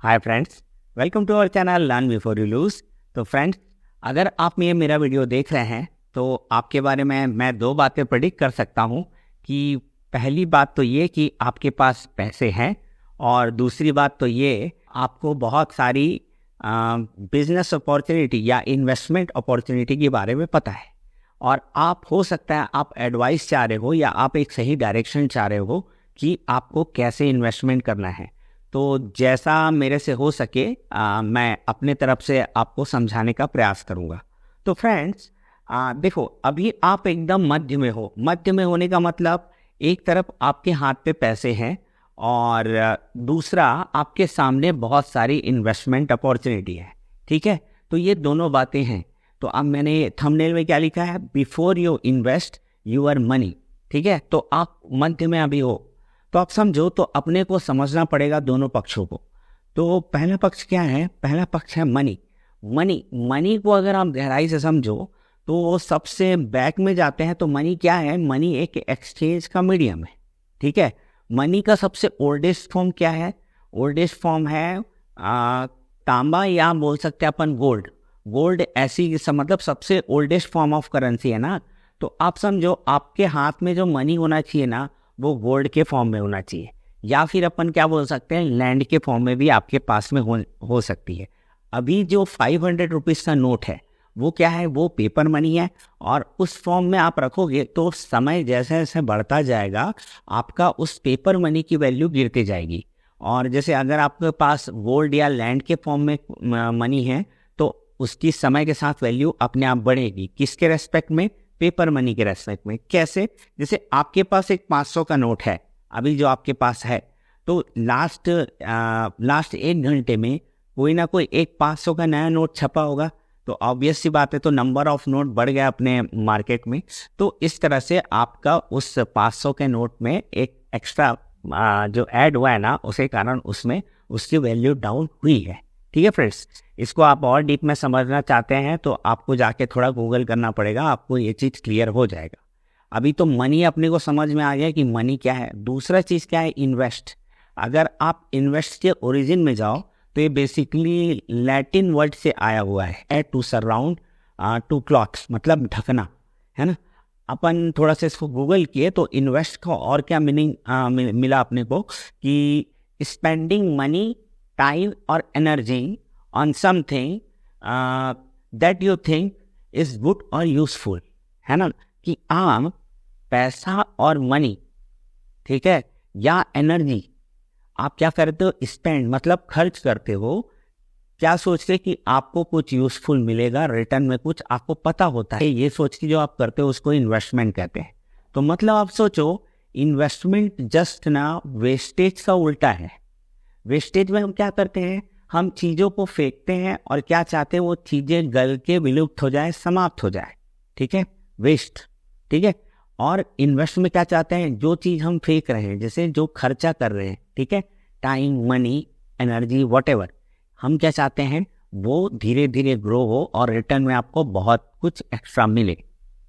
Hi friends, welcome to our channel learn before you lose. तो friends, अगर आप ये मेरा वीडियो देख रहे हैं तो आपके बारे में मैं दो बातें प्रेडिक्ट कर सकता हूँ कि पहली बात तो ये कि आपके पास पैसे हैं और दूसरी बात तो ये आपको बहुत सारी बिजनेस अपॉर्चुनिटी या इन्वेस्टमेंट अपॉर्चुनिटी के बारे में पता है और आप हो सकता है आप एडवाइस चाह रहे हो या आप एक सही डायरेक्शन चाह रहे हो कि आपको कैसे इन्वेस्टमेंट करना है। तो जैसा मेरे से हो सके मैं अपने तरफ से आपको समझाने का प्रयास करूँगा। तो फ्रेंड्स, देखो, अभी आप एकदम मध्य में हो। मध्य में होने का मतलब एक तरफ आपके हाथ पे पैसे हैं और दूसरा आपके सामने बहुत सारी इन्वेस्टमेंट अपॉर्चुनिटी है। ठीक है, तो ये दोनों बातें हैं। तो अब मैंने थंबनेल में क्या लिखा है, before you invest your money. ठीक है, तो आप मध्य में अभी हो तो आप समझो, तो अपने को समझना पड़ेगा दोनों पक्षों को। तो पहला पक्ष क्या है? पहला पक्ष है मनी। मनी को अगर आप गहराई से समझो तो वो सबसे बैक में जाते हैं। तो मनी क्या है? मनी एक एक्सचेंज का मीडियम है। ठीक है, मनी का सबसे ओल्डेस्ट फॉर्म क्या है? ओल्डेस्ट फॉर्म है तांबा, या बोल सकते हैं अपन गोल्ड ऐसी मतलब सबसे ओल्डेस्ट फॉर्म ऑफ करेंसी है ना। तो आप समझो, आपके हाथ में जो मनी होना चाहिए ना, वो गोल्ड के फॉर्म में होना चाहिए, या फिर अपन क्या बोल सकते हैं, लैंड के फॉर्म में भी आपके पास में हो सकती है। अभी जो 500 रुपीज़ का नोट है वो क्या है? वो पेपर मनी है और उस फॉर्म में आप रखोगे तो समय जैसे जैसे बढ़ता जाएगा आपका उस पेपर मनी की वैल्यू गिरती जाएगी। और जैसे अगर आपके पास गोल्ड या लैंड के फॉर्म में मनी है तो उसकी समय के साथ वैल्यू अपने आप बढ़ेगी। किसके रेस्पेक्ट में? पेपर मनी के रेस्पेक्ट में। कैसे? जैसे आपके पास एक 500 का नोट है अभी जो आपके पास है, तो लास्ट 1 घंटे में कोई ना कोई एक 500 का नया नोट छपा होगा। तो ऑब्वियस सी बात है, तो नंबर ऑफ नोट बढ़ गया अपने मार्केट में। तो इस तरह से आपका उस 500 के नोट में एक एक्स्ट्रा जो ऐड हुआ है ना, उसे कारण उसमें उसकी वैल्यू डाउन हुई है। ठीक है फ्रेंड्स, इसको आप और डीप में समझना चाहते हैं तो आपको जाके थोड़ा गूगल करना पड़ेगा, आपको ये चीज़ क्लियर हो जाएगा। अभी तो मनी अपने को समझ में आ गया कि मनी क्या है। दूसरा चीज़ क्या है? इन्वेस्ट। अगर आप इन्वेस्ट के ओरिजिन में जाओ तो ये बेसिकली लैटिन वर्ड से आया हुआ है, टू सराउंड, टू क्लॉथ, मतलब ढकना, है ना। अपन थोड़ा सा इसको गूगल किए तो इन्वेस्ट का और क्या मीनिंग मिला अपने को कि स्पेंडिंग मनी, टाइम और energy on something that you think is good और यूजफुल, है ना। कि आप पैसा और मनी, ठीक है, या एनर्जी आप क्या करते हो? स्पेंड मतलब खर्च करते हो, क्या सोच के कि आपको कुछ यूजफुल मिलेगा रिटर्न में, कुछ आपको पता होता है। ये सोच के जो आप करते हो उसको इन्वेस्टमेंट कहते हैं। तो मतलब आप सोचो, इन्वेस्टमेंट जस्ट ना वेस्टेज का उल्टा है। वेस्टेज में हम क्या करते हैं? हम चीज़ों को फेंकते हैं और क्या चाहते हैं? वो चीज़ें गल के विलुप्त हो जाए, समाप्त हो जाए। ठीक है, वेस्ट। ठीक है, और इन्वेस्ट में क्या चाहते हैं? जो चीज़ हम फेंक रहे हैं, जैसे जो खर्चा कर रहे हैं, ठीक है, टाइम, मनी, एनर्जी, व्हाटएवर, हम क्या चाहते हैं? वो धीरे धीरे ग्रो हो और रिटर्न में आपको बहुत कुछ एक्स्ट्रा मिले।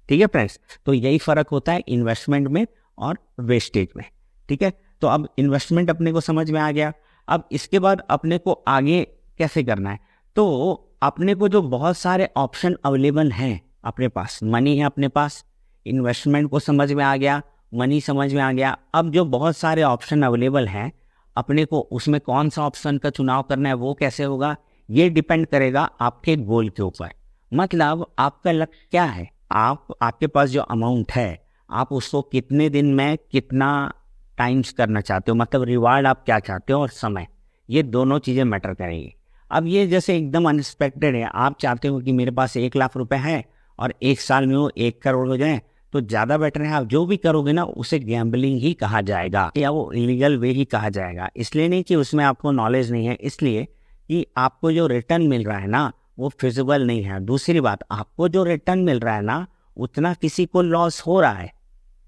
ठीक है फ्रेंड्स, तो यही फ़र्क होता है इन्वेस्टमेंट में और वेस्टेज में। ठीक है, तो अब इन्वेस्टमेंट अपने को समझ में आ गया। अब इसके बाद अपने को आगे कैसे करना है? तो अपने को जो बहुत सारे ऑप्शन अवेलेबल हैं अपने पास, मनी है अपने पास, इन्वेस्टमेंट को समझ में आ गया, मनी समझ में आ गया। अब जो बहुत सारे ऑप्शन अवेलेबल हैं अपने को, उसमें कौन सा ऑप्शन का चुनाव करना है वो कैसे होगा? ये डिपेंड करेगा आपके गोल के ऊपर। मतलब आपका लक्ष्य क्या है? आपके पास जो अमाउंट है आप उसको कितने दिन में कितना टाइम्स करना चाहते हो, मतलब रिवार्ड आप क्या चाहते हो और समय, ये दोनों चीज़ें मैटर करेंगी। अब ये जैसे एकदम अनएक्सपेक्टेड है, आप चाहते हो कि मेरे पास 1 लाख रुपए है और 1 साल में वो 1 करोड़ हो जाए, तो ज़्यादा बेटर है। आप जो भी करोगे ना उसे गैम्बलिंग ही कहा जाएगा या वो इलीगल वे ही कहा जाएगा। इसलिए नहीं कि उसमें आपको नॉलेज नहीं है, इसलिए कि आपको जो रिटर्न मिल रहा है ना वो फिजिबल नहीं है। दूसरी बात, आपको जो रिटर्न मिल रहा है ना उतना किसी को लॉस हो रहा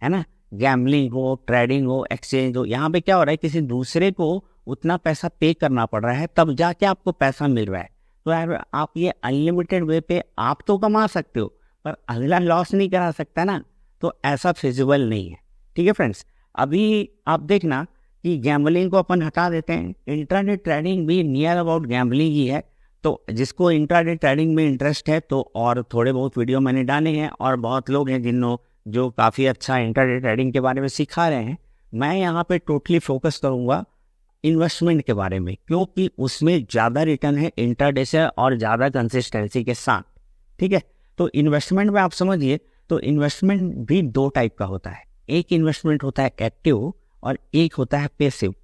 है ना। गैम्बलिंग हो, ट्रेडिंग हो, एक्सचेंज हो, यहाँ पे क्या हो रहा है? किसी दूसरे को उतना पैसा पे करना पड़ रहा है तब जाके आपको पैसा मिल रहा है। तो यार, आप ये अनलिमिटेड वे पे आप तो कमा सकते हो पर अगला लॉस नहीं करा सकता ना, तो ऐसा फिजिबल नहीं है। ठीक है फ्रेंड्स, अभी आप देखना कि गैम्बलिंग को अपन हटा देते हैं, इंट्राडे ट्रेडिंग भी नियर अबाउट गैम्बलिंग ही है। तो जिसको इंट्राडे ट्रेडिंग में इंटरेस्ट है तो और थोड़े बहुत वीडियो मैंने डाले हैं और बहुत लोग हैं जिन्हों जो काफ़ी अच्छा इंट्राडे ट्रेडिंग के बारे में सिखा रहे हैं। मैं यहाँ पे टोटली फोकस करूँगा इन्वेस्टमेंट के बारे में, क्योंकि उसमें ज़्यादा रिटर्न है इंट्राडे से और ज़्यादा कंसिस्टेंसी के साथ। ठीक है, तो इन्वेस्टमेंट में आप समझिए, तो इन्वेस्टमेंट भी दो टाइप का होता है। एक इन्वेस्टमेंट होता है एक्टिव और एक होता है पैसिव।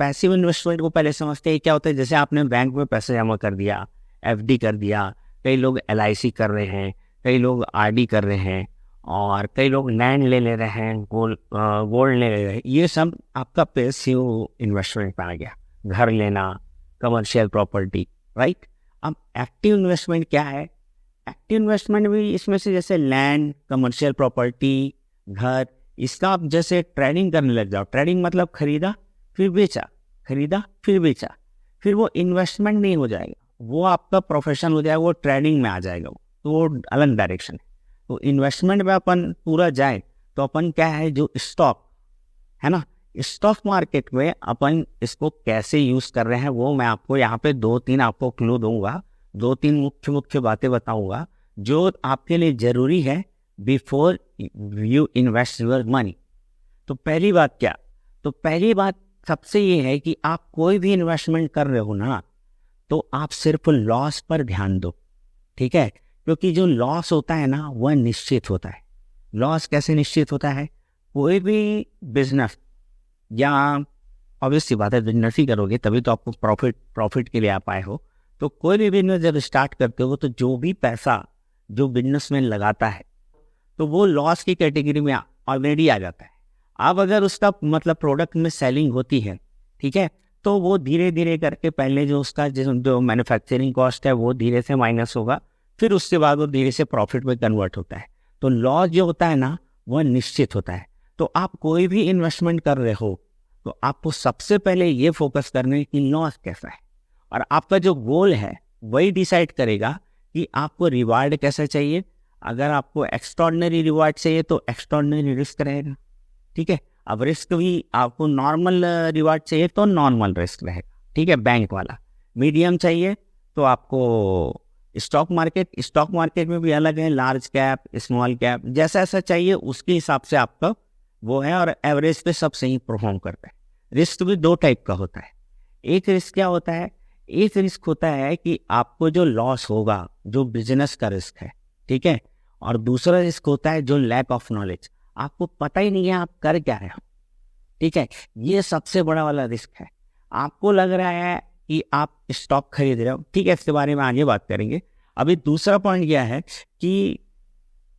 पैसिव इन्वेस्टमेंट को पहले समझते हैं क्या होता है। जैसे आपने बैंक में पैसे जमा कर दिया, एफडी कर दिया, कई लोग एलआईसी कर रहे हैं, कई लोग आरडी कर रहे हैं और कई लोग लैंड ले रहे हैं, गोल्ड ले रहे हैं। ये सब आपका पैसिव इन्वेस्टमेंट में आ गया, घर लेना, कमर्शियल प्रॉपर्टी, राइट। अब एक्टिव इन्वेस्टमेंट क्या है? एक्टिव इन्वेस्टमेंट भी इसमें से जैसे लैंड, कमर्शियल प्रॉपर्टी, घर, इसका आप जैसे ट्रेडिंग करने लग जाओ। ट्रेडिंग मतलब खरीदा फिर बेचा, खरीदा फिर बेचा, फिर वो इन्वेस्टमेंट नहीं हो जाएगा, वो आपका प्रोफेशन हो जाएगा, वो ट्रेडिंग में आ जाएगा, तो वो अलग डायरेक्शन है। तो इन्वेस्टमेंट में अपन पूरा जाए तो अपन क्या है, जो स्टॉक है ना, स्टॉक मार्केट में अपन इसको कैसे यूज कर रहे हैं वो मैं आपको यहाँ पे 2-3 आपको क्लू दूंगा, 2-3 मुख्य मुख्य बातें बताऊंगा जो आपके लिए जरूरी है before you invest your money. तो पहली बात क्या, तो पहली बात सबसे ये है कि आप कोई भी इन्वेस्टमेंट कर रहे हो ना, तो आप सिर्फ लॉस पर ध्यान दो। ठीक है, क्योंकि जो लॉस होता है ना वह निश्चित होता है। लॉस कैसे निश्चित होता है? कोई भी बिजनेस, या ऑब्वियसली बात है बिजनेस ही करोगे तभी तो आपको प्रॉफिट के लिए आप आए हो। तो कोई भी बिजनेस जब स्टार्ट करते हो तो जो भी पैसा जो बिजनेसमैन लगाता है तो वो लॉस की कैटेगरी में ऑलरेडी आ जाता है। अब अगर उसका मतलब प्रोडक्ट में सेलिंग होती है, ठीक है, तो वो धीरे धीरे करके पहले जो उसका जो मैन्युफैक्चरिंग कॉस्ट है वो धीरे से माइनस होगा, फिर उसके बाद वो धीरे से प्रॉफिट में कन्वर्ट होता है। तो लॉस जो होता है ना वह निश्चित होता है। तो आप कोई भी इन्वेस्टमेंट कर रहे हो तो आपको सबसे पहले ये फोकस करना है कि लॉस कैसा है, और आपका जो गोल है वही डिसाइड करेगा कि आपको रिवार्ड कैसा चाहिए। अगर आपको एक्स्ट्रॉर्डिनरी रिवार्ड चाहिए तो एक्स्ट्रॉर्डिनरी रिस्क रहेगा। ठीक है, अब रिस्क भी आपको नॉर्मल रिवार्ड चाहिए तो नॉर्मल रिस्क रहेगा, ठीक है, बैंक वाला। मीडियम चाहिए तो आपको स्टॉक मार्केट में भी अलग है, लार्ज कैप, स्मॉल कैप, जैसा ऐसा चाहिए उसके हिसाब से आपका वो है, और एवरेज पे सब सही परफॉर्म करता है। रिस्क भी दो टाइप का होता है। एक रिस्क क्या होता है? एक रिस्क होता है कि आपको जो लॉस होगा, जो बिजनेस का रिस्क है, ठीक है, और दूसरा रिस्क होता है जो लैक ऑफ नॉलेज, आपको पता ही नहीं है आप कर क्या रहे हो। ठीक है, ये सबसे बड़ा वाला रिस्क है। आपको लग रहा है कि आप स्टॉक खरीद रहे हो, ठीक है, इसके बारे में आगे बात करेंगे। अभी दूसरा पॉइंट क्या है कि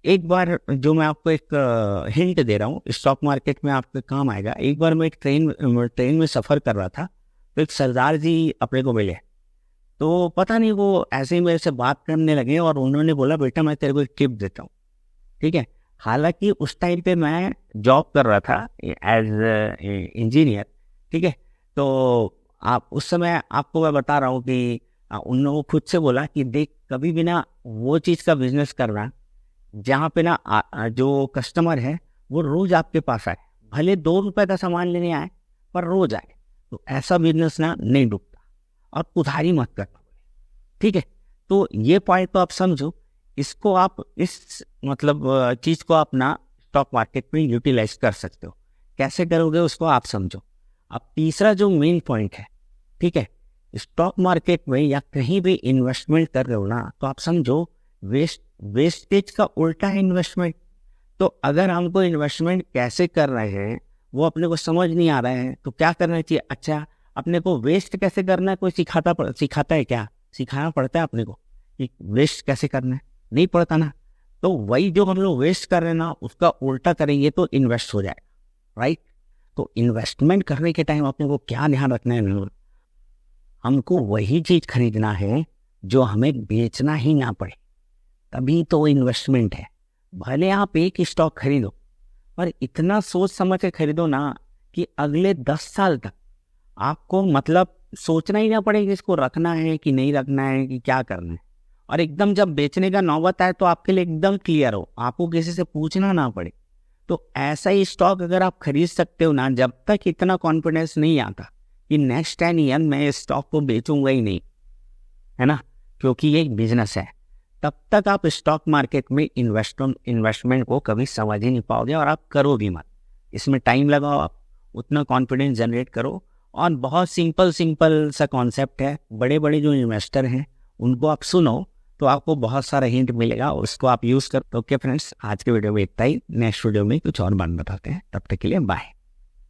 एक बार जो मैं आपको एक हिंट दे रहा हूँ, स्टॉक मार्केट में आपके काम आएगा। एक बार मैं एक ट्रेन में सफ़र कर रहा था तो एक सरदार जी अपने को मिले, तो पता नहीं वो ऐसे ही मेरे से बात करने लगे और उन्होंने बोला बेटा मैं तेरे को एक टिप देता हूँ। ठीक है, हालांकि उस टाइम पे मैं जॉब कर रहा था एज इंजीनियर। ठीक है, तो आप उस समय आपको मैं बता रहा हूँ कि उन लोगों खुद से बोला कि देख कभी भी ना वो चीज़ का बिजनेस करना जहाँ पे ना जो कस्टमर है वो रोज आपके पास आए, भले 2 रुपए का सामान लेने आए पर रोज आए, तो ऐसा बिजनेस ना नहीं डूबता। और उधारी मत करना। ठीक है, तो ये पॉइंट तो आप समझो, इसको आप इस मतलब चीज़ को आप ना स्टॉक मार्केट में यूटिलाइज कर सकते हो। कैसे करोगे उसको आप समझो। अब तीसरा जो मेन पॉइंट है, ठीक है, स्टॉक मार्केट में या कहीं भी इन्वेस्टमेंट कर रहे हो ना, तो आप समझो वेस्टेज का उल्टा है इन्वेस्टमेंट। तो अगर हमको इन्वेस्टमेंट कैसे कर रहे हैं वो अपने को समझ नहीं आ रहा है तो क्या करना चाहिए? अच्छा, अपने को वेस्ट कैसे करना है कोई सिखाता है क्या? सिखाना पड़ता है अपने को कि वेस्ट कैसे करना है? नहीं पड़ता ना। तो वही जो हम लोग वेस्ट कर रहे हैं ना उसका उल्टा करेंगे तो इन्वेस्ट हो जाएगा, राइट। तो इन्वेस्टमेंट करने के टाइम अपने को क्या ध्यान रखना है? हमको वही चीज खरीदना है जो हमें बेचना ही ना पड़े, तभी तो इन्वेस्टमेंट है। भले आप एक स्टॉक खरीदो पर इतना सोच समझ के खरीदो ना कि अगले 10 साल तक आपको मतलब सोचना ही ना पड़े कि इसको रखना है कि नहीं रखना है कि क्या करना है। और एकदम जब बेचने का नौबत आए तो आपके लिए एकदम क्लियर हो, आपको किसी से पूछना ना पड़े। तो ऐसा ही स्टॉक अगर आप खरीद सकते हो ना, जब तक इतना कॉन्फिडेंस नहीं आता कि नेक्स्ट 10 ईयर मैं इस स्टॉक को बेचूंगा ही नहीं, है ना, क्योंकि ये एक बिजनेस है, तब तक आप स्टॉक मार्केट में इन्वेस्टमेंट को कभी समझ ही नहीं पाओगे और आप करो भी मत। इसमें टाइम लगाओ, आप उतना कॉन्फिडेंस जनरेट करो। और बहुत सिंपल सा कॉन्सेप्ट है, बड़े बड़े जो इन्वेस्टर हैं उनको आप सुनो तो आपको बहुत सारा हिंट मिलेगा, उसको आप यूज़ करो। ओके फ्रेंड्स, आज के वीडियो में इतना ही। नेक्स्ट वीडियो में कुछ और बात बताते हैं, तब तक के लिए बाय।